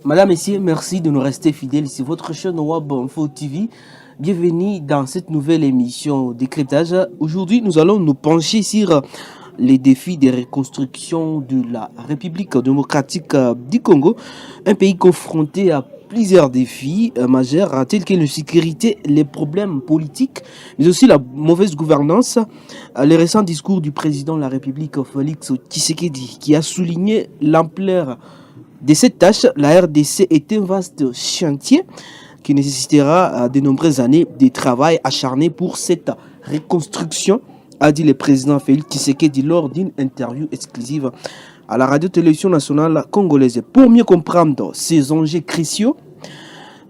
Madame, Messieurs, merci de nous rester fidèles. C'est votre chaîne Web Info TV. Bienvenue dans cette nouvelle émission Décryptage. Aujourd'hui, nous allons nous pencher sur les défis de reconstruction de la République démocratique du Congo, un pays confronté à plusieurs défis majeurs tels que la sécurité, les problèmes politiques, mais aussi la mauvaise gouvernance. Les récents discours du président de la République, Félix Tshisekedi, qui a souligné l'ampleur de cette tâche. La RDC est un vaste chantier qui nécessitera de nombreuses années de travail acharné pour cette reconstruction, a dit le président Félix Tshisekedi lors d'une interview exclusive à la radio-télévision nationale congolaise. Pour mieux comprendre ces enjeux cruciaux,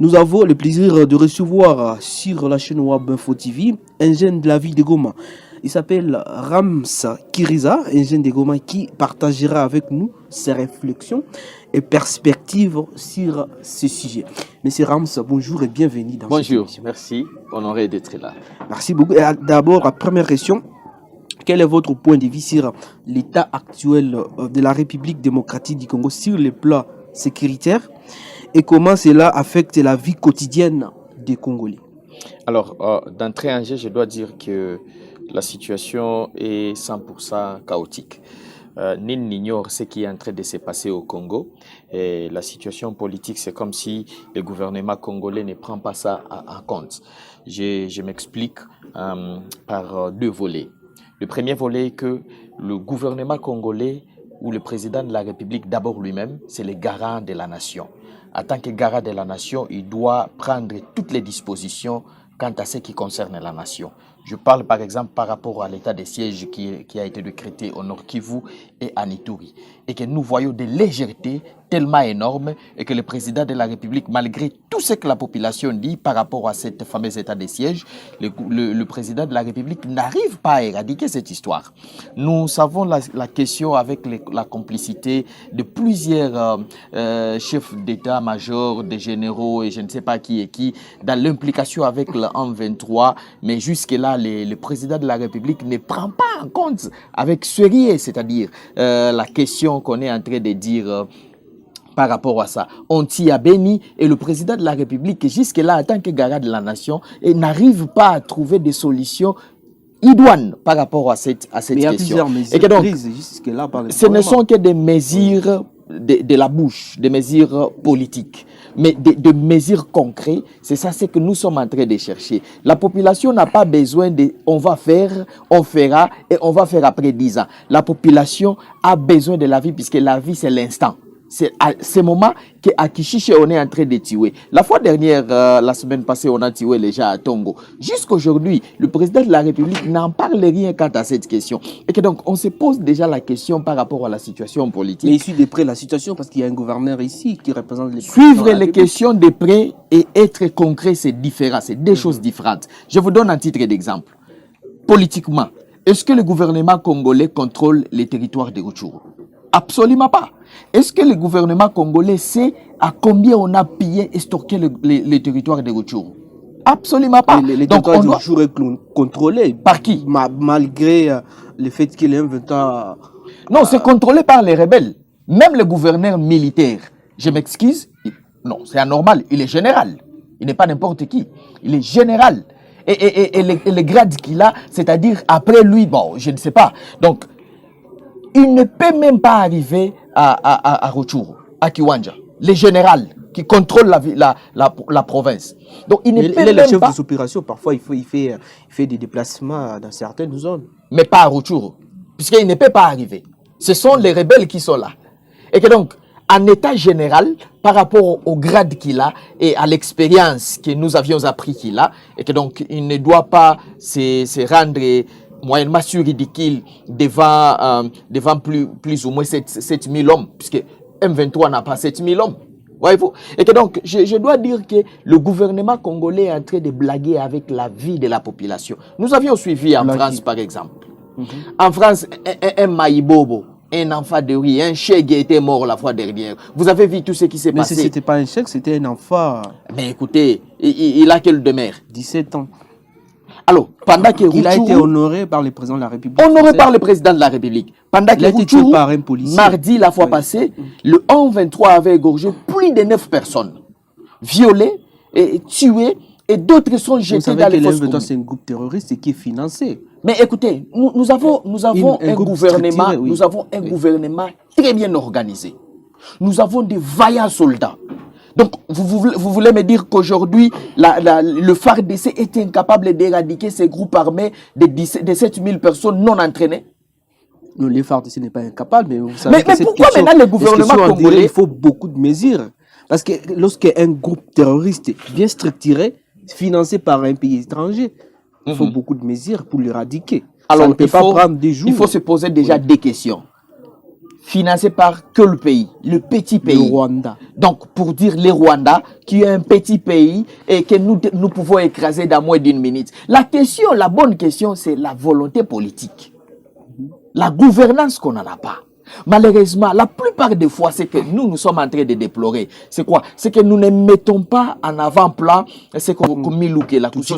nous avons le plaisir de recevoir sur la chaîne Web Info TV un jeune de la ville de Goma. Il s'appelle Rams Kiriza, un jeune de Goma qui partagera avec nous ses réflexions et perspectives sur ce sujet. Monsieur Rams, bonjour et bienvenue dans cette émission. Bonjour, merci, honoré d'être là. Merci beaucoup. D'abord, la première question. Quel est votre point de vue sur l'état actuel de la République démocratique du Congo sur le plan sécuritaire et comment cela affecte la vie quotidienne des Congolais? Alors, d'entrée en jeu, je dois dire que la situation est 100% chaotique. Nul n'ignore ce qui est en train de se passer au Congo. Et la situation politique, c'est comme si le gouvernement congolais ne prend pas ça en compte. Je m'explique par deux volets. Le premier volet est que le gouvernement congolais ou le président de la République, d'abord lui-même, c'est le garant de la nation. En tant que garant de la nation, il doit prendre toutes les dispositions quant à ce qui concerne la nation. Je parle par exemple par rapport à l'état de siège qui a été décrété au Nord Kivu et à Ituri. Et que nous voyons des légèretés tellement énormes et que le président de la République, malgré tout ce que la population dit par rapport à cette fameuse état de siège, le président de la République n'arrive pas à éradiquer cette histoire. Nous savons la question avec la complicité de plusieurs chefs d'état-major, des généraux et je ne sais pas qui et qui, dans l'implication avec le M23, mais jusque-là, le président de la République ne prend pas en compte avec sérieux, c'est-à-dire la question qu'on est en train de dire par rapport à ça. On t'y a béni et le président de la République, jusque-là, en tant que garant de la nation, n'arrive pas à trouver des solutions idoines par rapport à cette question. Il y a plusieurs mesures et que donc, prises jusque-là par le ce ne sont que des mesures de la bouche, des mesures politiques, mais de mesures concrètes. C'est ça ce que nous sommes en train de chercher. La population n'a pas besoin de on va faire, on fera et on va faire après 10 ans. La population a besoin de la vie puisque la vie c'est l'instant. C'est à ce moment qu'à Kichiche, on est en train de tuer. La fois dernière, la semaine passée, on a tué les gens à Tongo. Jusqu'aujourd'hui, le président de la République n'en parle rien quant à cette question. Et que donc, on se pose déjà la question par rapport à la situation politique. Mais il suit de près la situation parce qu'il y a un gouverneur ici qui représente les... Suivre les questions de près et être concret, c'est différent. C'est deux choses différentes. Je vous donne un titre d'exemple. Politiquement, est-ce que le gouvernement congolais contrôle les territoires de Rutshuru? Absolument pas. Est-ce que le gouvernement congolais sait à combien on a pillé et stocké les territoires de Rutshuru? Absolument pas. Les donc territoires de Rutshuru est contrôlé. Par qui? Malgré le fait qu'il est inventant... Non, c'est contrôlé par les rebelles. Même le gouverneur militaire, je m'excuse, non, c'est anormal, il est général. Il n'est pas n'importe qui. Il est général. Et le grade qu'il a, c'est-à-dire après lui, bon, je ne sais pas. Donc, il ne peut même pas arriver à Rutshuru, à Kiwanja. Le général qui contrôle la province. Donc, il ne peut le même chef pas... des opérations, parfois, il fait des déplacements dans certaines zones. Mais pas à Rutshuru, puisqu'il ne peut pas arriver. Ce sont les rebelles qui sont là. Et que donc, en état général, par rapport au grade qu'il a et à l'expérience que nous avions appris qu'il a, et que donc, il ne doit pas se rendre moyennement sur ridicule devant plus ou moins 7000 hommes, puisque M23 n'a pas 7000 hommes. Voyez-vous? Et que donc, je dois dire que le gouvernement congolais est en train de blaguer avec la vie de la population. Nous avions suivi en France, par exemple. En France, un Maïbobo, un enfant de riz, un chèque était mort la fois dernière. Vous avez vu tout ce qui s'est passé? Mais ce n'était pas un chèque, c'était un enfant. Mais écoutez, il a quelle demeure? 17 ans. Alors, pendant que Il a été Rutshuru, honoré par le président de la République. honoré française. par le président de la République, pendant Il que a été tué Rutshuru, par un policier. mardi, la fois Oui. passée, le 11-23 avait égorgé plus de 9 personnes, violées et tuées, et d'autres sont Vous jetés savez dans que les fosses l'M23, communes. c'est un groupe terroriste qui est financé. Mais écoutez, nous avons Un un groupe gouvernement, structuré, oui. nous avons un Oui. gouvernement très bien organisé. Nous avons des vaillants soldats. Donc, vous voulez me dire qu'aujourd'hui, le FARDC est incapable d'éradiquer ces groupes armés de 7 000 personnes non entraînées? Non, les FARDC n'est pas incapable, mais vous savez Mais que cette pourquoi question, maintenant le gouvernement cette question, on dirait, congolais- il faut beaucoup de mesures. Parce que lorsqu'un groupe terroriste bien structuré, financé par un pays étranger, il faut beaucoup de mesures pour l'éradiquer. Ça ne peut pas prendre des jours. Il faut se poser déjà des questions. Financé par que le pays, le petit pays. Le Rwanda. Donc, pour dire les Rwandais, qui est un petit pays et que nous pouvons écraser dans moins d'une minute. La question, la bonne question, c'est la volonté politique. La gouvernance qu'on n'en a pas. Malheureusement, la plupart des fois, c'est que nous sommes en train de déplorer. C'est quoi? C'est que nous ne mettons pas en avant-plan ce qu'on milouke, la couche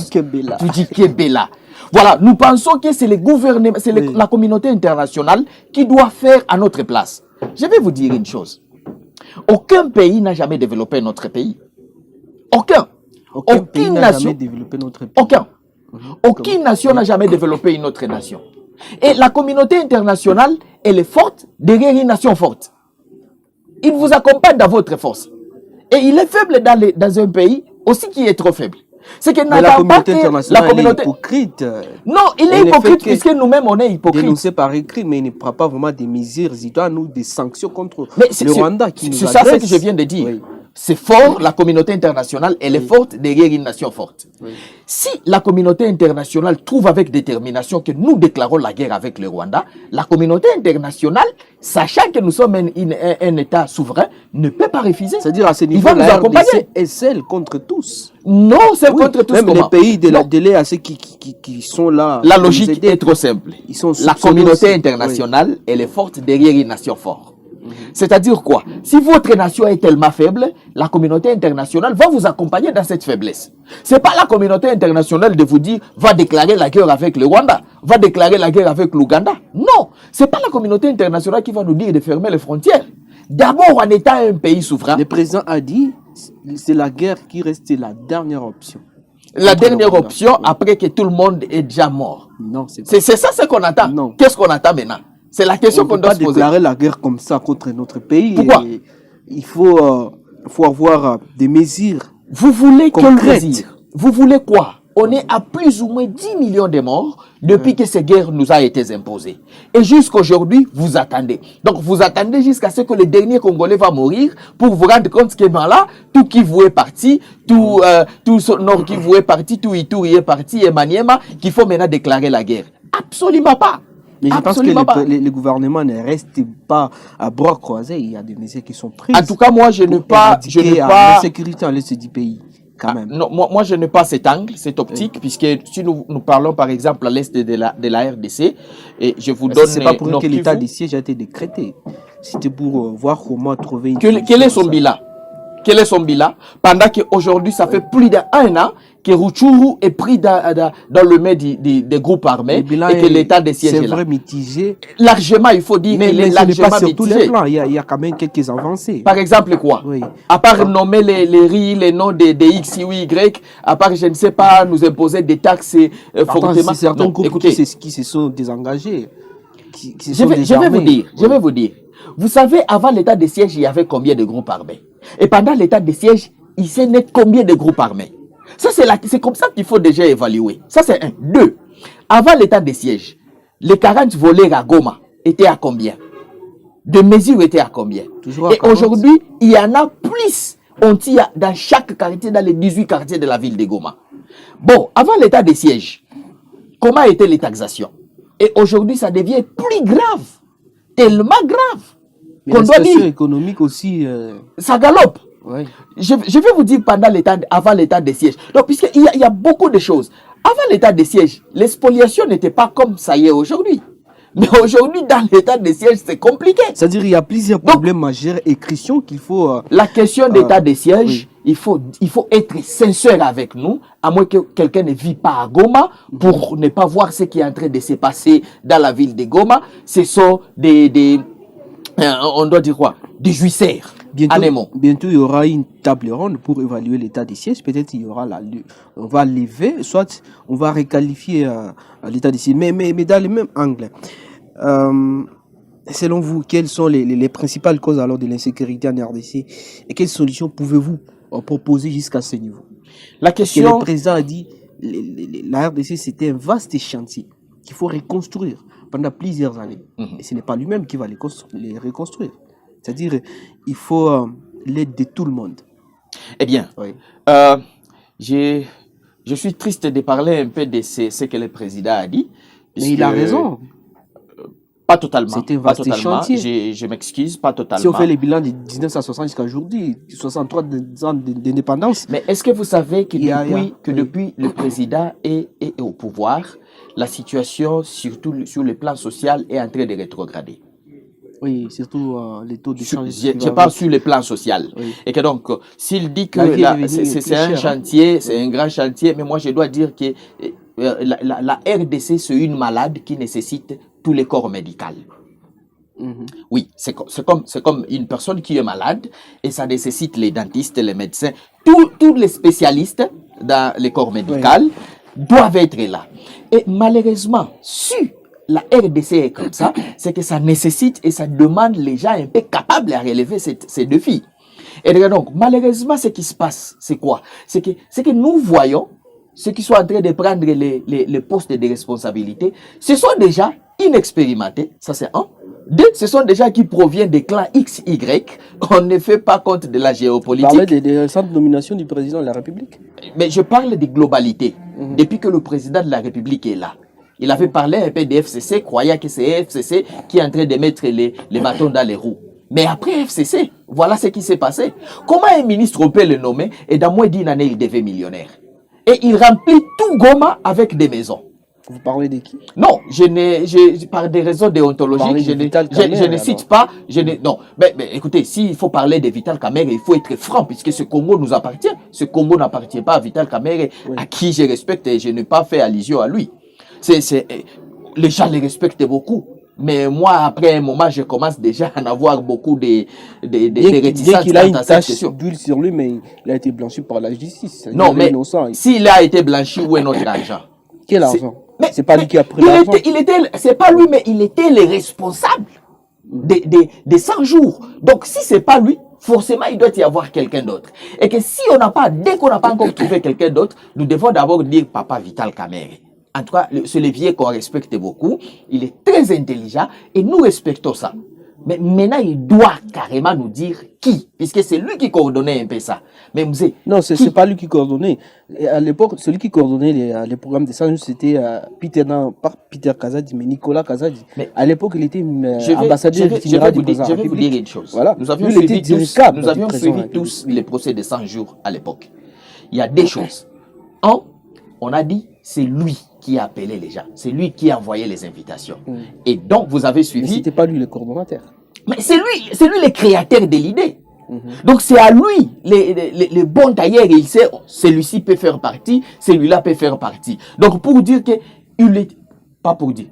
Kebela. Voilà, nous pensons que c'est le gouvernement, c'est la communauté internationale qui doit faire à notre place. Je vais vous dire une chose. Aucun pays n'a jamais développé notre pays. Aucun. Aucune nation n'a jamais développé notre pays. Aucun. Aucune nation n'a jamais développé une autre nation. Et la communauté internationale, elle est forte derrière une nation forte. Il vous accompagne dans votre force. Et il est faible dans un pays aussi qui est trop faible. C'est que la communauté internationale est hypocrite. Non, il est hypocrite puisque nous-mêmes on est hypocrite. Dénoncé par écrit, mais il ne prend pas vraiment des mesures. Il doit nous des sanctions contre le Rwanda qui nous agresse. C'est ça que je viens de dire. Oui. C'est fort, la communauté internationale, elle est forte derrière une nation forte. Oui. Si la communauté internationale trouve avec détermination que nous déclarons la guerre avec le Rwanda, la communauté internationale, sachant que nous sommes un État souverain, ne peut pas refuser. C'est-à-dire à ce niveau, la RDC est celle contre tous. Non, c'est contre tous. Même les pays de l'EAC qui sont là. La logique est trop simple. La communauté internationale, elle est forte derrière une nation forte. C'est-à-dire quoi? Si votre nation est tellement faible, la communauté internationale va vous accompagner dans cette faiblesse. C'est pas la communauté internationale de vous dire va déclarer la guerre avec le Rwanda, va déclarer la guerre avec l'Ouganda. Non, c'est pas la communauté internationale qui va nous dire de fermer les frontières. D'abord, en étant un pays souverain. Le président a dit c'est la guerre qui reste la dernière option. La dernière option après que tout le monde est déjà mort. Non, c'est ça ce qu'on attend. Qu'est-ce qu'on attend maintenant? C'est la question qu'on doit se poser. On ne peut pas déclarer la guerre comme ça contre notre pays. Pourquoi? Il faut avoir des mesures. Vous voulez concrètes. Quelle mesure? Vous voulez quoi? On est à plus ou moins 10 millions de morts depuis que cette guerre nous a été imposée. Et jusqu'aujourd'hui, vous attendez. Donc vous attendez jusqu'à ce que le dernier Congolais va mourir pour vous rendre compte que ben là, tout Kivu est parti, tout Nord Kivu est parti, tout Ituri est parti, et Maniema, qu'il faut maintenant déclarer la guerre. Absolument pas. Mais je pense que les gouvernements ne restent pas à bras croisés. Il y a des mesures qui sont prises. En tout cas, moi, je n'ai pas la sécurité en l'est du pays. Quand même. Non, moi, je n'ai pas cet angle, cette optique, puisque si nous parlons par exemple à l'est de la RDC, et je vous donne. C'est pas pour que l'état de siège a été décrété. C'était pour voir comment trouver une. Quel est son bilan? Quel est son bilan? Pendant qu'aujourd'hui, ça fait plus d'un an que Rutshuru est pris dans le main des groupes armés et que l'état de siège est là. C'est vrai mitigé. Largement, il faut dire qu'il est largement mitigé. Sur tous les plans, il y a quand même quelques avancées. Par exemple, quoi? Oui. À part nommer les noms des X ou Y, à part, je ne sais pas, nous imposer des taxes fortement. C'est certains groupes qui se sont désengagés. Je vais vous dire. Vous savez, avant l'état de siège, il y avait combien de groupes armés? Et pendant l'état de siège, il s'est né combien de groupes armés? Ça, c'est comme ça qu'il faut déjà évaluer. Ça, c'est un. 2. Avant l'état de siège, les 40 voleurs à Goma étaient à combien? De mesures étaient à combien? Et aujourd'hui, il y en a plus. On tire dans chaque quartier, dans les 18 quartiers de la ville de Goma. Bon, avant l'état de siège, comment était les taxations? Et aujourd'hui, ça devient plus grave. Tellement grave. Mais la situation économique aussi. Ça galope. Ouais. Je vais vous dire avant l'état de siège. Donc, puisqu'il y a beaucoup de choses. Avant l'état de siège, l'expoliation n'était pas comme ça y est aujourd'hui. Mais aujourd'hui, dans l'état de siège, c'est compliqué. C'est-à-dire qu'il y a plusieurs problèmes majeurs et questions qu'il faut... la question d'état de siège, oui. il faut être sincère avec nous, à moins que quelqu'un ne vit pas à Goma, pour ne pas voir ce qui est en train de se passer dans la ville de Goma. Ce sont on doit dire quoi? Des jouisseurs. Bientôt, il y aura une table ronde pour évaluer l'état des sièges. Peut-être il y aura on va lever, soit on va requalifier l'état des sièges. Mais dans le même angle, selon vous, quelles sont les principales causes alors de l'insécurité en RDC et quelles solutions pouvez-vous proposer jusqu'à ce niveau? La question... Parce que le président a dit la RDC c'était un vaste chantier qu'il faut reconstruire pendant plusieurs années. Et ce n'est pas lui-même qui va les reconstruire. C'est-à-dire il faut l'aide de tout le monde. Eh bien, oui. Je suis triste de parler un peu de ce que le président a dit. Mais il a raison. Pas totalement. C'était un vaste chantier. Je m'excuse, pas totalement. Si on fait les bilans de 1960 jusqu'à aujourd'hui, 63 ans d'indépendance. Mais est-ce que vous savez que depuis le président est au pouvoir, la situation, surtout sur le plan social, est en train de rétrograder? Oui, surtout les taux de change. Je parle sur le plan social. Oui. Et que donc, s'il dit que c'est un chantier, c'est un grand chantier, mais moi je dois dire que la RDC, c'est une malade qui nécessite tous les corps médicaux. Oui, c'est comme une personne qui est malade et ça nécessite les dentistes, les médecins, tous les spécialistes dans les corps médicaux doivent être là. Et malheureusement, si la RDC est comme ça, c'est que ça nécessite et ça demande les gens un peu capables à relever ces défis. Et donc, malheureusement, ce qui se passe, c'est quoi? C'est que nous voyons ceux qui sont en train de prendre les postes de responsabilité, ce sont déjà inexpérimentés, ça c'est un. Deux, ce sont des gens qui proviennent des clans X, Y. On ne fait pas compte de la géopolitique. Vous parlez des récentes nominations du président de la République? Mais je parle de globalité. Depuis que le président de la République est là, il avait parlé un peu des FCC, croyant que c'est FCC qui est en train de mettre les bâtons dans les roues. Mais après FCC, voilà ce qui s'est passé. Comment un ministre peut le nommer et dans moins d'une année, il devait millionnaire? Et il remplit tout Goma avec des maisons. Vous parlez de qui? Non, par des raisons déontologiques, je ne cite pas. Non, mais écoutez, s'il faut parler de Vital Kamerhe, il faut être franc, puisque ce Congo nous appartient. Ce Congo n'appartient pas à Vital Kamerhe, à qui je respecte et je n'ai pas fait allusion à lui. Les gens les respectent beaucoup. Mais moi, après un moment, je commence déjà à en avoir beaucoup de réticences. Il a une tache d'huile sur lui, mais il a été blanchi par la justice. Non, mais s'il a été blanchi, où est notre argent? Quel argent? C'est pas lui qui a pris l'argent. C'est pas lui, mais il était le responsable des 100 jours. Donc, si c'est pas lui, forcément, il doit y avoir quelqu'un d'autre. Et que si dès qu'on n'a pas encore trouvé quelqu'un d'autre, nous devons d'abord dire Papa Vital Kamerhe. En tout cas, ce levier qu'on respecte beaucoup, il est très intelligent et nous respectons ça. Mais maintenant, il doit carrément nous dire qui, puisque c'est lui qui coordonnait un peu ça. Mais Mzé, non, c'est pas lui qui coordonnait. À l'époque, celui qui coordonnait les programmes de 100 jours, c'était pas Peter Kazadi, mais Nicolas Kazadi. Mais à l'époque, il était ambassadeur général du président. Je vais vous dire une chose. Voilà. Nous avions suivi tous les procès de 100 jours à l'époque. Il y a des choses. Un, on a dit, c'est lui qui a appelé les gens. C'est lui qui a envoyé les invitations. Et donc, vous avez suivi... Mais c'était pas lui le coordonnateur. Mais c'est lui le créateur de l'idée. Donc, c'est à lui, les bons tailleurs, il sait, celui-ci peut faire partie, celui-là peut faire partie. Donc, pour dire que,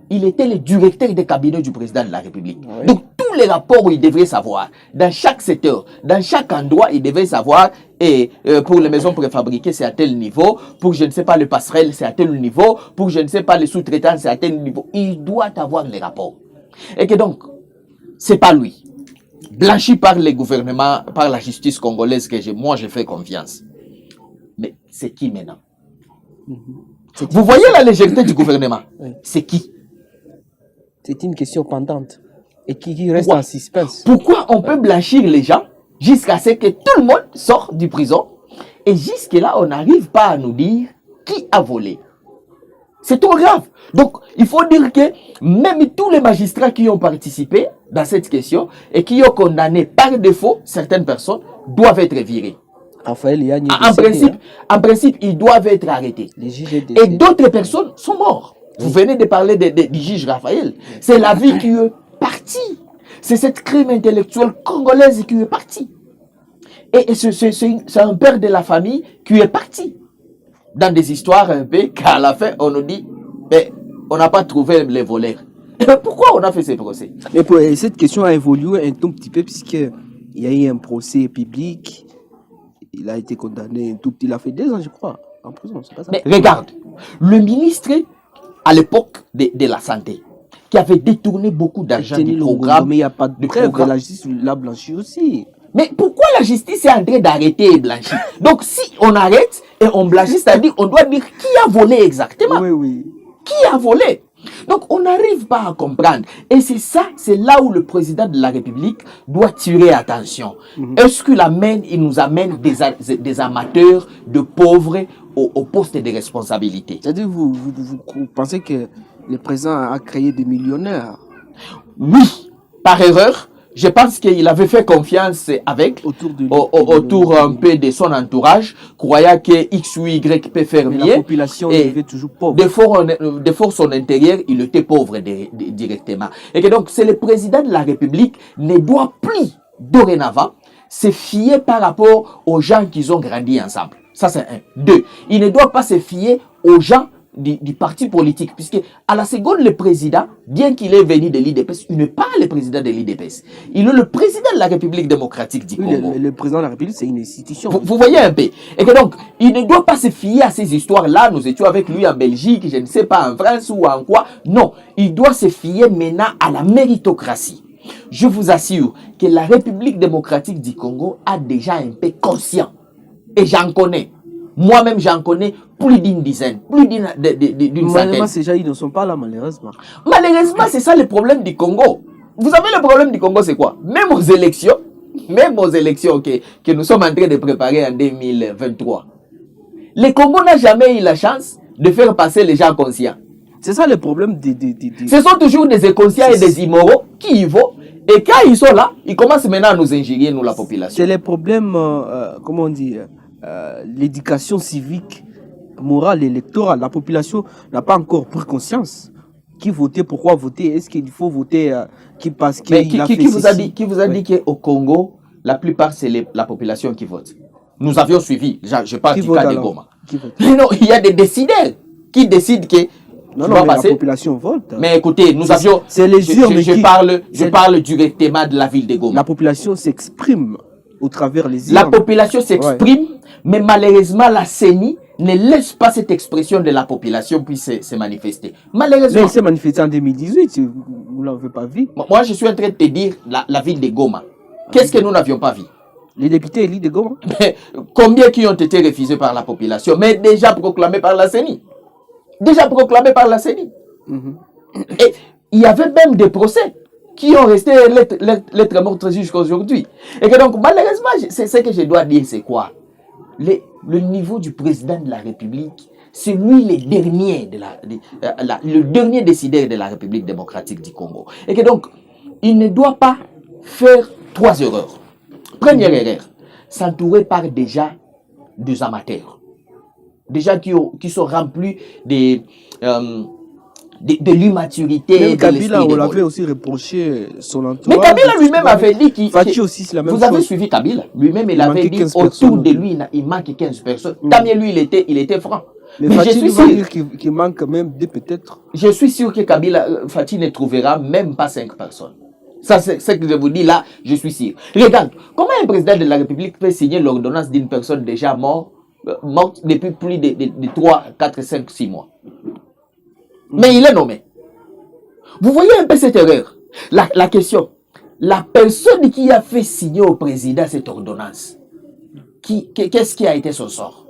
il était le directeur des cabinets du président de la République. Oui. Donc, tous les rapports, il devrait savoir. Dans chaque secteur, dans chaque endroit, il devrait savoir. Et pour les maisons préfabriquées, c'est à tel niveau. Pour, je ne sais pas, le passerelle, c'est à tel niveau. Pour, je ne sais pas, les sous-traitants, c'est à tel niveau. Il doit avoir les rapports. Et que donc, c'est pas lui. Blanchi par les gouvernements, par la justice congolaise, que moi, je fais confiance. Mais c'est qui maintenant? Vous voyez la légèreté du gouvernement? Oui. C'est qui? C'est une question pendante et qui reste en suspense. Pourquoi on peut blanchir les gens jusqu'à ce que tout le monde sorte du prison et jusque-là, on n'arrive pas à nous dire qui a volé? C'est trop grave. Donc, il faut dire que même tous les magistrats qui ont participé dans cette question et qui ont condamné par défaut certaines personnes doivent être virés. En principe, ils doivent être arrêtés. Et d'autres personnes sont mortes. Vous venez de parler du juge Raphaël. C'est la vie qui est partie. C'est cette crime intellectuelle congolaise qui est partie. Et c'est un père de la famille qui est parti. Dans des histoires un peu, qu'à la fin, on nous dit, mais on n'a pas trouvé les voleurs. Pourquoi on a fait ces procès? Mais cette question a évolué un tout petit peu, puisqu'il y a eu un procès public. Il a été condamné un tout petit, il a fait 2 ans, je crois, en prison, c'est pas ça? Mais regarde, le ministre, à l'époque de la santé, qui avait détourné beaucoup d'argent du programme. Mais il n'y a pas de preuve que la justice l'a blanchi aussi. Mais pourquoi la justice est en train d'arrêter et blanchir? Donc si on arrête et on blanchit, c'est-à-dire on doit dire qui a volé exactement. Oui, oui. Qui a volé? Donc on n'arrive pas à comprendre. Et c'est ça, c'est là où le président de la République doit tirer attention. Est-ce il nous amène des amateurs, de pauvres au poste de responsabilité? C'est-à-dire vous pensez que le président a créé des millionnaires? Oui, par erreur. Je pense qu'il avait fait confiance avec, autour un peu de son entourage, croyant que X ou Y peut faire mieux. La population était toujours pauvre. De force son intérieur, il était pauvre directement. Et que donc, c'est le président de la République ne doit plus, dorénavant, se fier par rapport aux gens qui ont grandi ensemble. Ça, c'est 1. 2. Il ne doit pas se fier aux gens du parti politique, puisque à la seconde, le président, bien qu'il est venu de l'IDPS, il n'est pas le président de l'IDPS. Il est le président de la République démocratique du Congo. Le président de la République, c'est une institution. Vous voyez un peu. Et que donc, il ne doit pas se fier à ces histoires-là. Nous étions avec lui en Belgique, je ne sais pas, en France ou en quoi. Non, il doit se fier maintenant à la méritocratie. Je vous assure que la République démocratique du Congo a déjà un peu conscient. Et j'en connais. Moi-même, j'en connais plus d'une dizaine, plus d'une centaine. Malheureusement, ces gens, ils ne sont pas là, malheureusement. Malheureusement, c'est ça le problème du Congo. Vous savez, le problème du Congo, c'est quoi? Même aux élections que nous sommes en train de préparer en 2023, le Congo n'a jamais eu la chance de faire passer les gens conscients. C'est ça le problème Ce sont toujours des inconscients et des immoraux qui y vont. Et quand ils sont là, ils commencent maintenant à nous injurier, nous, la population. C'est le problème, comment on dit, l'éducation civique, morale, électorale. La population n'a pas encore pris conscience. Qui voter, pourquoi voter? Est-ce qu'il faut voter qui parce qu'il qui vous a dit qu'au Congo, la plupart, c'est la population qui vote? Nous avions suivi, je parle du cas de Goma. Non, il y a des décideurs qui décident que non, mais la population vote. Mais écoutez, nous avions... C'est les urnes je parle directement de la ville de Goma. La population s'exprime au travers les urnes. La population s'exprime, mais malheureusement, la CENI ne laisse pas cette expression de la population puisse se manifester. Malheureusement. Mais elle s'est manifestée en 2018, vous ne l'avez pas vu. Moi, je suis en train de te dire la ville de Goma. Qu'est-ce que nous n'avions pas vu? Les députés élus de Goma. Mais combien qui ont été refusés par la population, mais déjà proclamés par la CENI? Déjà proclamés par la CENI. Et il y avait même des procès qui ont resté lettres mortes jusqu'à aujourd'hui. Et que donc, malheureusement, c'est ce que je dois dire, c'est quoi? Le niveau du président de la République, c'est lui le dernier décideur de la République démocratique du Congo. Et que donc, il ne doit pas faire 3 erreurs. Première erreur, s'entourer par déjà des amateurs. Déjà qui sont remplis de l'immaturité. Même Kabila, on l'avait aussi reproché son entourage. Mais Kabila lui-même avait dit qu'il... aussi, c'est la même Vous chose. avez suivi Kabila. Lui-même, il avait dit autour de lui, il manque 15 personnes. Tant mieux, lui, il était franc. Mais Fatih je suis sûr qu'il manque même 2 peut-être. Je suis sûr que Fatih ne trouvera même pas 5 personnes. Ça, c'est ce que je vous dis là, je suis sûr. Regarde, comment un président de la République peut signer l'ordonnance d'une personne déjà morte depuis plus de 3, 4, 5, 6 mois? Mais il est nommé. Vous voyez un peu cette erreur. La question, la personne qui a fait signer au président cette ordonnance, qu'est-ce qui a été son sort?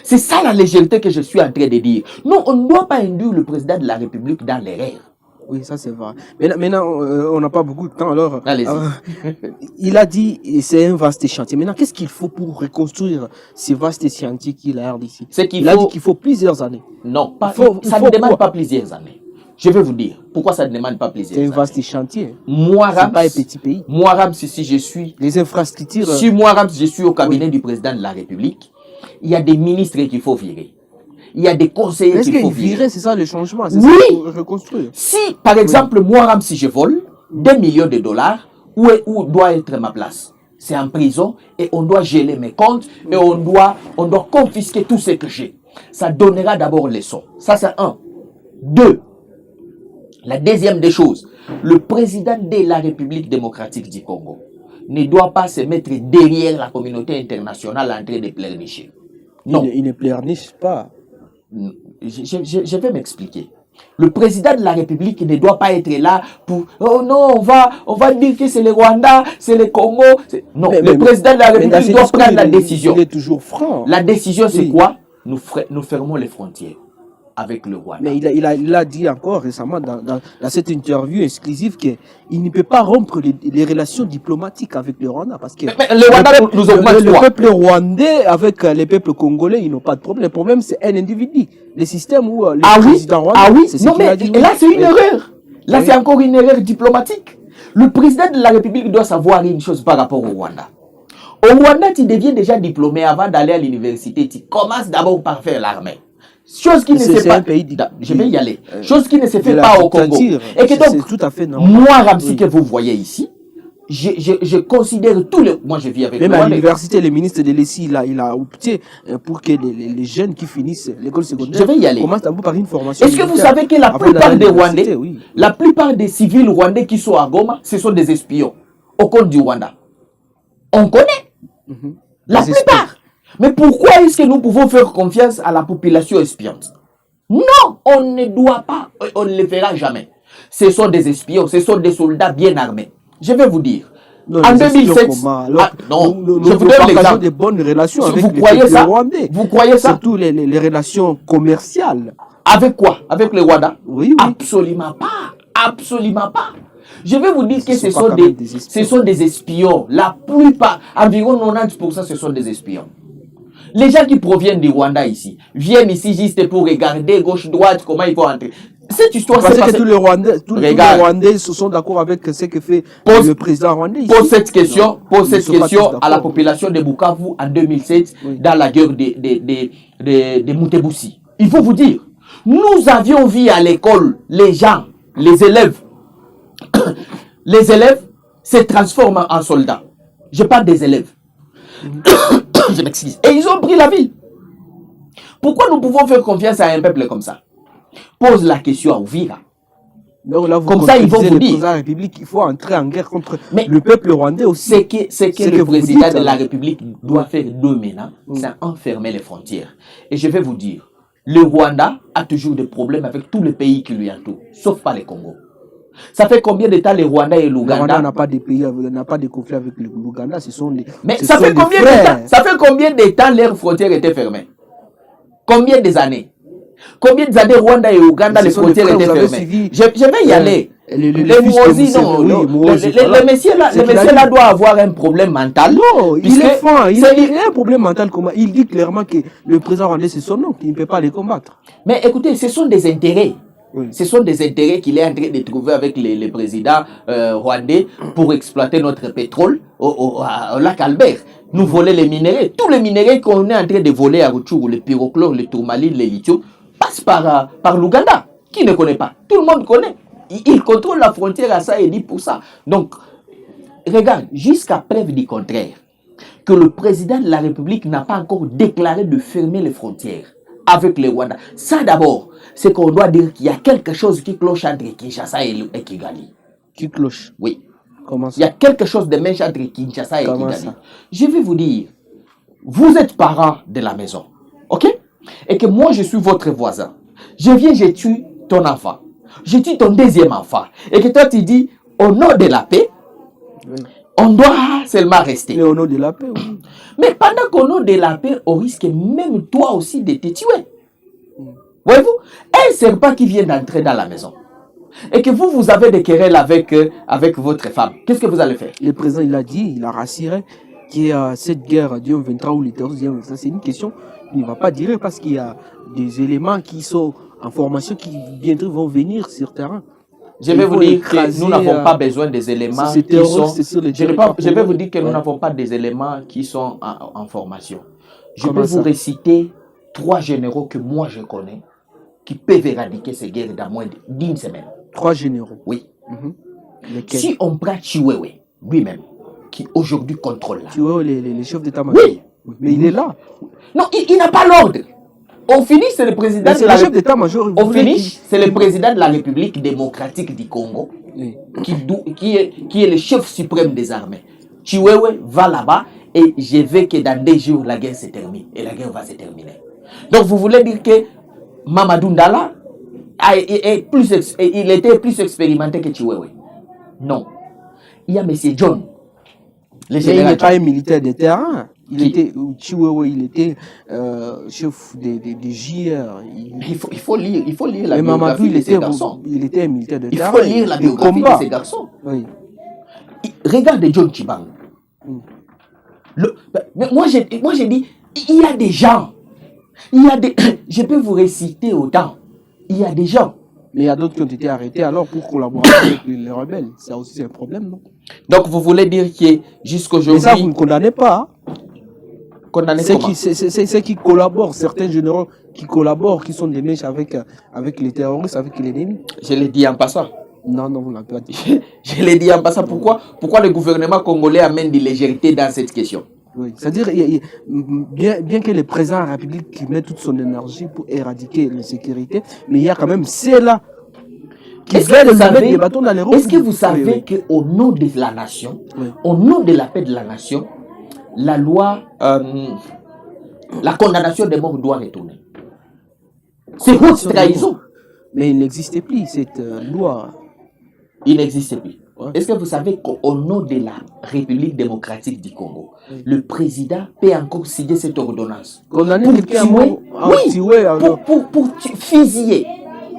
C'est ça la légèreté que je suis en train de dire. Non, on ne doit pas induire le président de la République dans l'erreur. Oui, ça c'est vrai. Maintenant, on n'a pas beaucoup de temps. Alors, allez-y. Il a dit c'est un vaste chantier. Maintenant, qu'est-ce qu'il faut pour reconstruire ce vaste chantier qu'il a ici? Il a dit qu'il faut plusieurs années. Non, ça ne demande pas plusieurs années. Je vais vous dire pourquoi ça ne demande pas plusieurs années. C'est un vaste chantier. Moi, c'est pas un petit pays. Moi, Rams, si je suis... Les infrastructures... Si moi, Rams, je suis au cabinet du président de la République, il y a des ministres qu'il faut virer. il y a des conseillers Est-ce qu'il faut qu'il virer. virait, c'est ça le changement? C'est Oui. ça pour reconstruire. Si, par exemple, moi, Ram, si je vole 2 millions de dollars, où doit être ma place? C'est en prison et on doit geler mes comptes et on doit confisquer tout ce que j'ai. Ça donnera d'abord leçon. Ça, c'est un. Deux, la deuxième des choses, le président de la République démocratique du Congo ne doit pas se mettre derrière la communauté internationale en train de pleurnicher. Non. Il ne pleurniche pas. Je vais m'expliquer. Le président de la République ne doit pas être là pour oh non, on va dire que c'est le Rwanda, c'est le Congo. Non, le président de la République doit prendre la décision. Il est toujours franc. La décision, c'est quoi? Nous fermons les frontières avec le Rwanda. Mais il a dit encore récemment dans cette interview exclusive qu'il ne peut pas rompre les relations diplomatiques avec le Rwanda parce que mais le Rwanda nous augmente le peuple rwandais avec les peuples congolais, ils n'ont pas de problème. Le problème, c'est un individu. Le système où le président rwandais... Ah oui, c'est non mais là, c'est une erreur. Là, c'est encore une erreur diplomatique. Le président de la République doit savoir une chose par rapport au Rwanda. Au Rwanda, tu deviens déjà diplômé avant d'aller à l'université. Tu commences d'abord par faire l'armée. Chose qui ne se fait pas. Je vais y aller. Chose qui ne se fait pas au Congo. Et que donc, tout à fait normal. Moi, Ramsi, que vous voyez ici, je considère tous les. Moi, je vis avec. Même à l'université, le ministre de l'ESI, il a opté pour que les jeunes qui finissent l'école secondaire. Je vais y aller. Commencent d'abord par une formation. Est-ce que vous savez que la plupart des Rwandais, la plupart des civils rwandais qui sont à Goma, ce sont des espions au compte du Rwanda? On connaît. La plupart. Mais pourquoi est-ce que nous pouvons faire confiance à la population espionnante? Non, on ne doit pas, on ne le fera jamais. Ce sont des espions, ce sont des soldats bien armés. Je vais vous dire. Non, en 2007, je vous donne l'exemple. De bonnes relations avec vous croyez ça? Rwandais. Vous croyez ça? Surtout les relations commerciales. Avec quoi? Avec le Rwanda? Oui. Absolument pas. Absolument pas. Je vais vous dire que ce sont des espions. La plupart, environ 90%, ce sont des espions. Les gens qui proviennent du Rwanda ici, viennent ici juste pour regarder gauche-droite, comment il faut entrer. Cette histoire, c'est parce que tous les Rwandais se sont d'accord avec ce que fait le président rwandais ici. Pose cette question à la population de Bukavu en 2007, dans la guerre de Mutebussi. Il faut vous dire, nous avions vu à l'école les gens, les élèves se transforment en soldats. Je parle des élèves. Je m'excuse. Et ils ont pris la ville. Pourquoi nous pouvons faire confiance à un peuple comme ça? Pose la question à Ouvira. Comme ça, ils vont vous dire. La République, il faut entrer en guerre contre le peuple rwandais aussi. C'est que le président de la République doit faire deux maintenant, c'est enfermer les frontières. Et je vais vous dire, le Rwanda a toujours des problèmes avec tous les pays qui lui entourent, sauf pas le Congo. Ça fait combien de temps le Rwanda et l'Ouganda? Le Rwanda n'a pas de pays, n'a pas de conflit avec l'Ouganda. Mais ça fait combien de temps? Ça fait combien de temps leurs frontières étaient fermées? Combien des années? Combien d'années Rwanda et Ouganda les frontières étaient fermées? Je vais y aller. Les messieurs là doivent avoir un problème mental. Non, il est franc. Il a un problème mental. Il dit clairement que le président rwandais c'est son nom, qu'il ne peut pas les combattre. Mais écoutez, ce sont des intérêts. Oui. Ce sont des intérêts qu'il est en train de trouver avec les présidents rwandais pour exploiter notre pétrole au lac Albert. Nous voler les minéraux. Tous les minéraux qu'on est en train de voler à Rutshuru, le pyrochlore, le tourmaline, le lithium, passent par l'Ouganda. Qui ne connaît pas? Tout le monde connaît. Il contrôle la frontière à ça et dit pour ça. Donc, regarde, jusqu'à preuve du contraire, que le président de la République n'a pas encore déclaré de fermer les frontières avec le Rwanda. Ça d'abord, c'est qu'on doit dire qu'il y a quelque chose qui cloche entre Kinshasa et Kigali. Qui cloche? Oui. Comment ça? Il y a quelque chose de méchant entre Kinshasa et Comment Kigali. Ça? Je vais vous dire, vous êtes parents de la maison, ok? Et que moi je suis votre voisin. Je viens, je tue ton enfant. Je tue ton deuxième enfant. Et que toi tu dis, au nom de la paix, oui, on doit seulement rester. Mais au nom de la paix, oui. Mais pendant qu'au nom de la paix, on risque même toi aussi de te tuer. Voyez-vous? Un serpent qui vient d'entrer dans la maison. Et que vous avez des querelles avec votre femme. Qu'est-ce que vous allez faire? Le président, il a dit, il a rassuré que cette guerre du 23 ou le 14, c'est une question qu'il ne va pas dire parce qu'il y a des éléments qui sont en formation qui bientôt vont venir sur le terrain. Je vais vous dire que nous n'avons pas besoin des éléments qui sont... Je vais vous dire que nous n'avons pas des éléments qui sont en formation. Je peux vous réciter 3 généraux que moi je connais qui peuvent éradiquer ces guerres dans moins d'une semaine. 3 généraux. Oui. Lesquels? Si on prend Chiwewe, lui-même, qui aujourd'hui contrôle là. Tu vois les chefs d'état-major. Oui. Mais il est là. Non, il n'a pas l'ordre. Au finish, c'est le président de la chef d'état-major. Au finish, c'est le président de la République démocratique du Congo Oui. qui est le chef suprême des armées. Chiwewe va là-bas et je veux que dans 2 jours, la guerre se termine. Et la guerre va se terminer. Donc, vous voulez dire que Mamadou Ndala il était plus expérimenté que Chiwewe? Non. Il y a M. John. Mais il n'est pas un militaire de terrain. Chiwewe, il était chef des JR. Il faut lire la mais Mamadou, biographie de ces garçons. Il était un militaire de terrain. Il faut lire la biographie de ces garçons. Oui. Regarde John Chibang. Moi, j'ai dit, il y a des gens. Je peux vous réciter autant. Il y a des gens. Mais il y a d'autres qui ont été arrêtés alors pour collaborer avec les rebelles. Ça aussi, c'est un problème, non? Donc, vous voulez dire que jusqu'aujourd'hui... Mais ça, vous ne condamnez pas. Condamnez comment? C'est qui collaborent, certains généraux qui collaborent, qui sont des mèches avec les terroristes, avec l'ennemi. Je l'ai dit en passant. Non, vous ne l'avez pas dit. Je l'ai dit en passant. Pourquoi le gouvernement congolais amène de légèreté dans cette question? Oui, c'est-à-dire, bien que le président de la République qui met toute son énergie pour éradiquer l'insécurité, mais il y a quand même ceux-là qui veulent mettre des bâtons dans les roues. Est-ce que vous savez qu'au nom de la nation, au nom de la paix de la nation, la loi, la condamnation des morts doit retourner? C'est haute trahison. Mais il n'existait plus, cette loi. Il n'existait plus. Est-ce que vous savez qu'au nom de la République démocratique du Congo, le président peut encore signer cette ordonnance condamner quelqu'un pour fusiller?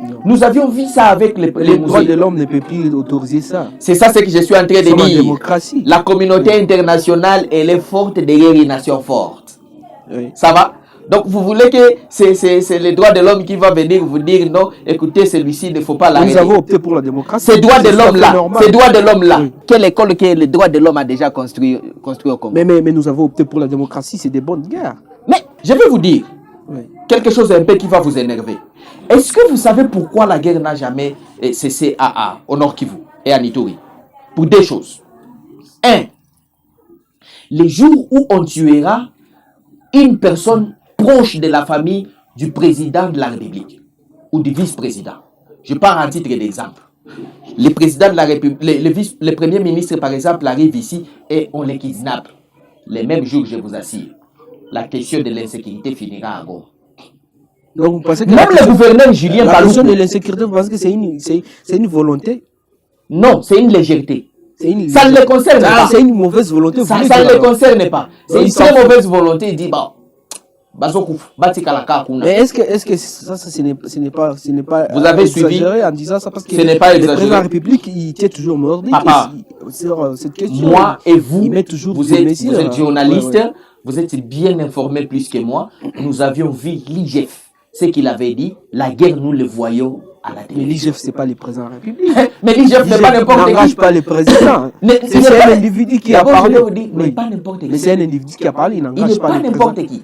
Non. Nous avions vu ça avec les droits de l'homme ne peut plus autoriser ça. C'est ça ce que je suis en train de dire. Démocratie. La communauté internationale, elle est forte derrière une nation forte. Oui. Ça va? Donc vous voulez que c'est les droits de l'homme qui va venir vous dire non, écoutez, celui-ci, il ne faut pas l'arrêter. Nous avons opté pour la démocratie. Ces droits de l'homme-là, oui. Quelle école que les droits de l'homme a déjà construit au Congo? Mais nous avons opté pour la démocratie, c'est des bonnes guerres. Mais je vais vous dire quelque chose un peu qui va vous énerver. Est-ce que vous savez pourquoi la guerre n'a jamais cessé au Nord Kivu et à Ituri? Pour 2 choses. 1. Les jours où on tuera une personne proche de la famille du président de la République ou du vice-président. Je parle en titre d'exemple. Le président de la République, le premier ministre par exemple arrive ici et on les kidnappe. Les mêmes jours, je vous assure, la question de l'insécurité finira à Goma. Donc vous pensez que même le gouverneur Julien Paloukou, la question de l'insécurité, vous pensez que c'est une volonté? Non, c'est une légèreté. Ça ne les concerne pas. C'est une mauvaise volonté. Ça ne les concerne pas. C'est une très mauvaise volonté. Il dit, bon, mais est-ce que ça ce n'est pas vous avez suivi en disant ça parce que ce n'est pas exagéré. Le président de la République il tient toujours mordi sur cette question. Moi et vous, il met toujours vous êtes journaliste, vous êtes bien informé plus que moi. Nous avions vu l'IGF, ce qu'il avait dit, la guerre nous le voyons à la télé. Mais l'IGF c'est pas le président de la République. Mais l'IGF n'est pas n'importe qui. N'engage pas le président. C'est un individu qui a parlé. Mais pas n'importe qui. Mais c'est un individu qui a parlé, il n'engage pas n'importe qui.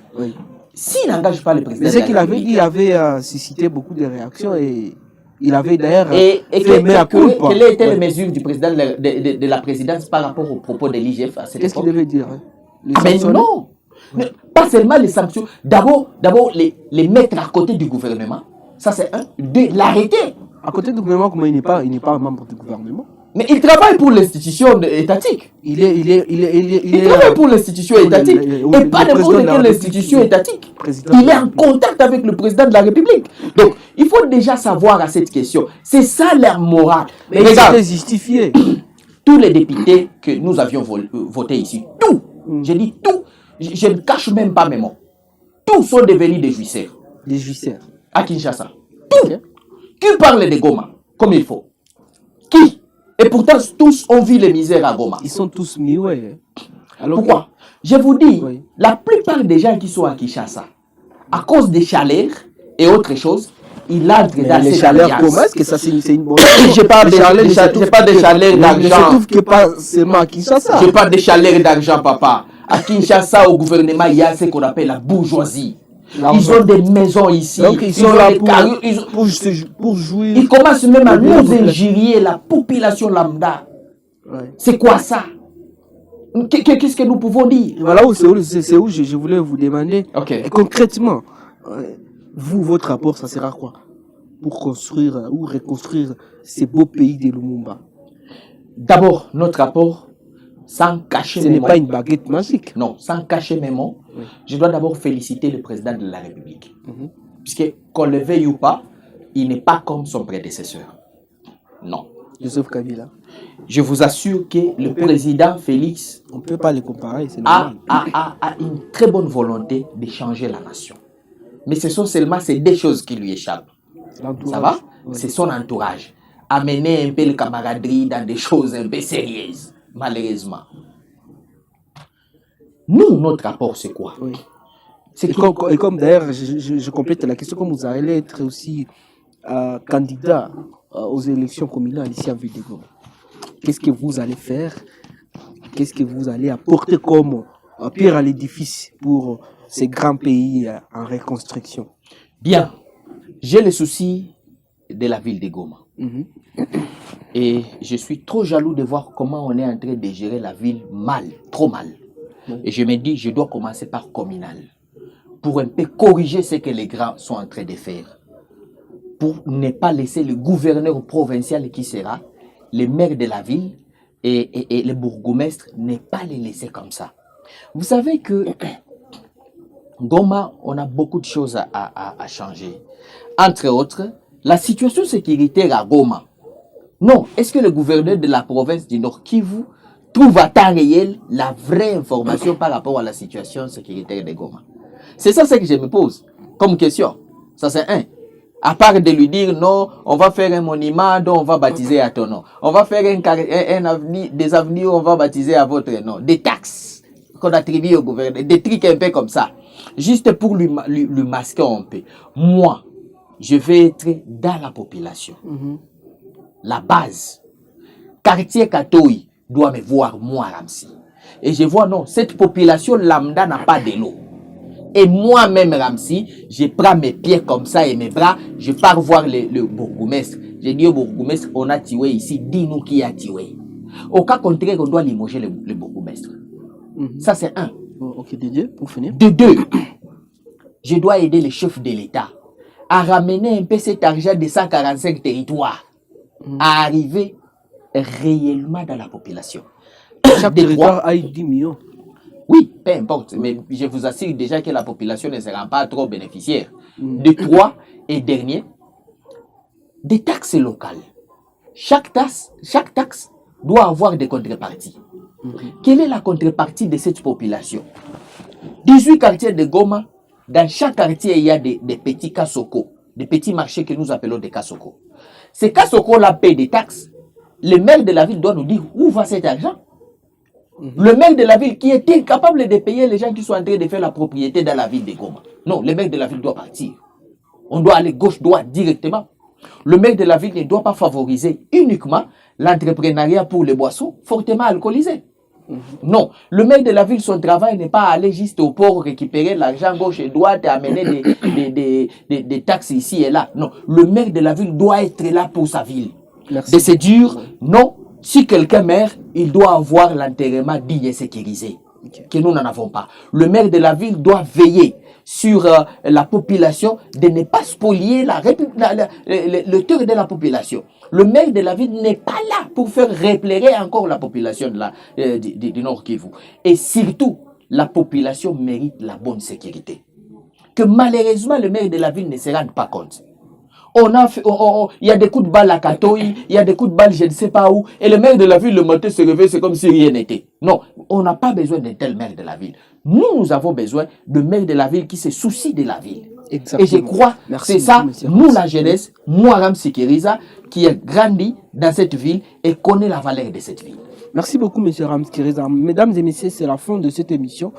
S'il n'engage pas le président. Mais ce qu'il avait dit avait suscité beaucoup de réactions et il avait d'ailleurs fait quelles étaient les mesures du président de la présidence par rapport aux propos de l'IGF à cette époque? Qu'est-ce qu'il devait dire? Mais non, mais pas seulement les sanctions. D'abord les mettre à côté du gouvernement. Ça c'est un. 2, l'arrêter. À côté du gouvernement, comment il n'est pas un membre du gouvernement? Mais il travaille pour l'institution étatique. Il travaille pour l'institution étatique. Et pas n'importe quelle institution étatique. Il est en contact avec le président de la République. Donc, il faut déjà savoir à cette question. C'est ça leur morale. Mais regarde, justifié. Tous les députés que nous avions votés ici, tout, je dis tout, je ne cache même pas mes mots. Tous sont devenus des jouisseurs. Des jouisseurs. À Kinshasa. Tout. Qui parle de Goma comme il faut? Qui? Et pourtant, tous ont vu les misères à Goma. Ils sont tous mis, ouais. Alors, pourquoi? Je vous dis, la plupart des gens qui sont à Kinshasa, à cause des chaleurs et autres choses, ils entrent dans les chaleurs. Comment est-ce que ça c'est une bonne chose? Je parle des chaleurs d'argent. Je trouve que pas seulement à Kinshasa. Je parle des chaleurs d'argent, papa. À Kinshasa, au gouvernement, il y a ce qu'on appelle la bourgeoisie. Ils ont des maisons ici. Donc ils sont là pour jouir. Ils commencent même à nous injurier la population lambda. Ouais. C'est quoi ça? Qu'est-ce que nous pouvons dire? Voilà où je voulais vous demander. Okay. Et concrètement, vous, votre rapport, ça sera quoi pour construire ou reconstruire ces beaux pays de Lumumba? D'abord, notre rapport, sans cacher ce n'est pas une baguette magique. Non, sans cacher mes mots, oui. Je dois d'abord féliciter le président de la République. Puisque, qu'on le veuille ou pas, il n'est pas comme son prédécesseur. Non. Joseph Kabila. Je vous assure que le président Félix on ne peut pas les comparer, a une très bonne volonté de changer la nation. Mais ce sont seulement ces deux choses qui lui échappent. Ça va? Oui. C'est son entourage. Amener un peu le camaraderie dans des choses un peu sérieuses, malheureusement. Nous, notre rapport, c'est quoi? Oui. Et comme d'ailleurs, je complète la question, comme vous allez être aussi candidat aux élections communales ici à Ville de Goma, qu'est-ce que vous allez faire? Qu'est-ce que vous allez apporter comme pierre à l'édifice pour ces grands pays en reconstruction? Bien, j'ai le souci de la ville de Goma. Et je suis trop jaloux de voir comment on est en train de gérer la ville mal, trop mal. Et je me dis, je dois commencer par communal, pour un peu corriger ce que les grands sont en train de faire, pour ne pas laisser le gouverneur provincial qui sera, le maire de la ville et le bourgmestre, ne pas les laisser comme ça. Vous savez que Goma, on a beaucoup de choses à changer. Entre autres, la situation sécuritaire à Goma. Non, est-ce que le gouverneur de la province du Nord Kivu trouve à temps réel la vraie information par rapport à la situation sécuritaire de Goma? C'est ça ce que je me pose comme question. Ça c'est un. À part de lui dire non, on va faire un monument dont on va baptiser à ton nom. On va faire des avenues où on va baptiser à votre nom. Des taxes qu'on attribue au gouverneur. Des trucs un peu comme ça. Juste pour lui masquer un peu. Moi, je vais être dans la population. La base. Quartier Katoï doit me voir, moi, Ramsi. Et je vois, non, cette population lambda n'a pas de l'eau. Et moi-même, Ramsi, je prends mes pieds comme ça et mes bras, je pars voir le bourgmestre. Je dis au bourgmestre, on a tué ici, dis-nous qui a tué. Au cas contraire, on doit limoger le bourgmestre. Ça, c'est un. Ok, de deux, pour finir. De deux, je dois aider les chefs de l'État à ramener un peu cet argent de 145 territoires, à arriver réellement dans la population. Chaque territoire a 10 millions. Oui, peu importe, mais je vous assure déjà que la population ne sera pas trop bénéficiaire. De trois, et dernier, des taxes locales. Chaque taxe doit avoir des contreparties. Quelle est la contrepartie de cette population? 18 quartiers de Goma, dans chaque quartier, il y a des petits kasoko, des petits marchés que nous appelons des kasoko. Ces kasoko-là paient des taxes. Le maire de la ville doit nous dire où va cet argent. Le maire de la ville qui est incapable de payer les gens qui sont en train de faire la propriété dans la ville de Goma. Non, le maire de la ville doit partir. On doit aller gauche-droite directement. Le maire de la ville ne doit pas favoriser uniquement l'entrepreneuriat pour les boissons fortement alcoolisées. Non, le maire de la ville, son travail n'est pas aller juste au port récupérer l'argent gauche et droite et amener des taxes ici et là. Non, le maire de la ville doit être là pour sa ville. Merci. De se dire, non, si quelqu'un meurt, il doit avoir l'enterrement digne et sécurisé, que nous n'en avons pas. Le maire de la ville doit veiller sur la population, de ne pas spolier le cœur de la population. Le maire de la ville n'est pas là pour faire replérer encore la population du Nord Kivu. Et surtout, la population mérite la bonne sécurité. Que malheureusement, le maire de la ville ne se rende pas compte. Il y a des coups de balle à Katoï, il y a des coups de balle je ne sais pas où, et le maire de la ville le matin se réveille, c'est comme si rien n'était. Non, on n'a pas besoin d'un tel maire de la ville. Nous avons besoin de maire de la ville qui se soucie de la ville. Exactement. Et je crois que c'est ça, nous la jeunesse, moi Ramsi Kiriza, qui a grandi dans cette ville et connaît la valeur de cette ville. Merci beaucoup, M. Ramsi Kiriza. Mesdames et messieurs, c'est la fin de cette émission.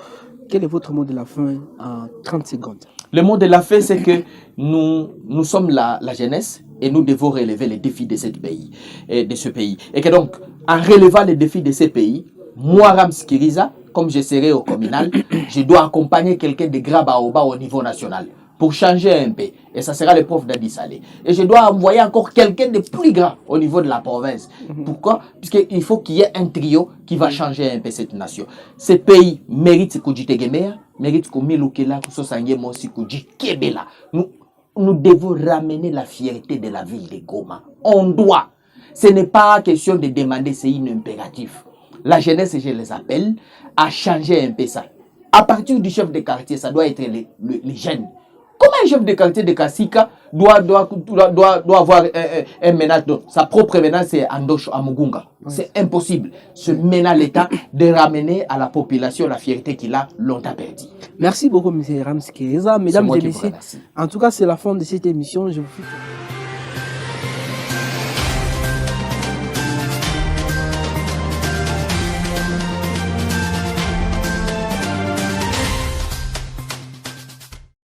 Quel est votre mot de la fin en 30 secondes? Le mot de la fin, c'est que nous sommes la jeunesse et nous devons relever les défis de ce pays. Et que donc, en relevant les défis de ces pays, moi, Ramsi Kiriza, comme je serai au communal, je dois accompagner quelqu'un de grave au bas au niveau national pour changer un peu. Et ça sera le prof d'Adi Salé. Et je dois envoyer encore quelqu'un de plus grand au niveau de la province. Pourquoi? Puisqu'il faut qu'il y ait un trio qui va changer un peu cette nation. Ce pays mérite que Tegemea, mérite que Milukela, que Sosangemo, que Kebela. Nous devons ramener la fierté de la ville de Goma. On doit. Ce n'est pas question de demander, c'est un impératif. La jeunesse, je les appelle, à changer un peu ça. À partir du chef de quartier, ça doit être les jeunes. Comment un chef de quartier de Kassika doit avoir un ménage, sa propre ménage, c'est Andosh à Mugunga. C'est impossible. Ce ménage l'État de ramener à la population la fierté qu'il a longtemps perdue. Merci beaucoup, M. Ramskeza. Mesdames et messieurs, en tout cas, c'est la fin de cette émission. Je vous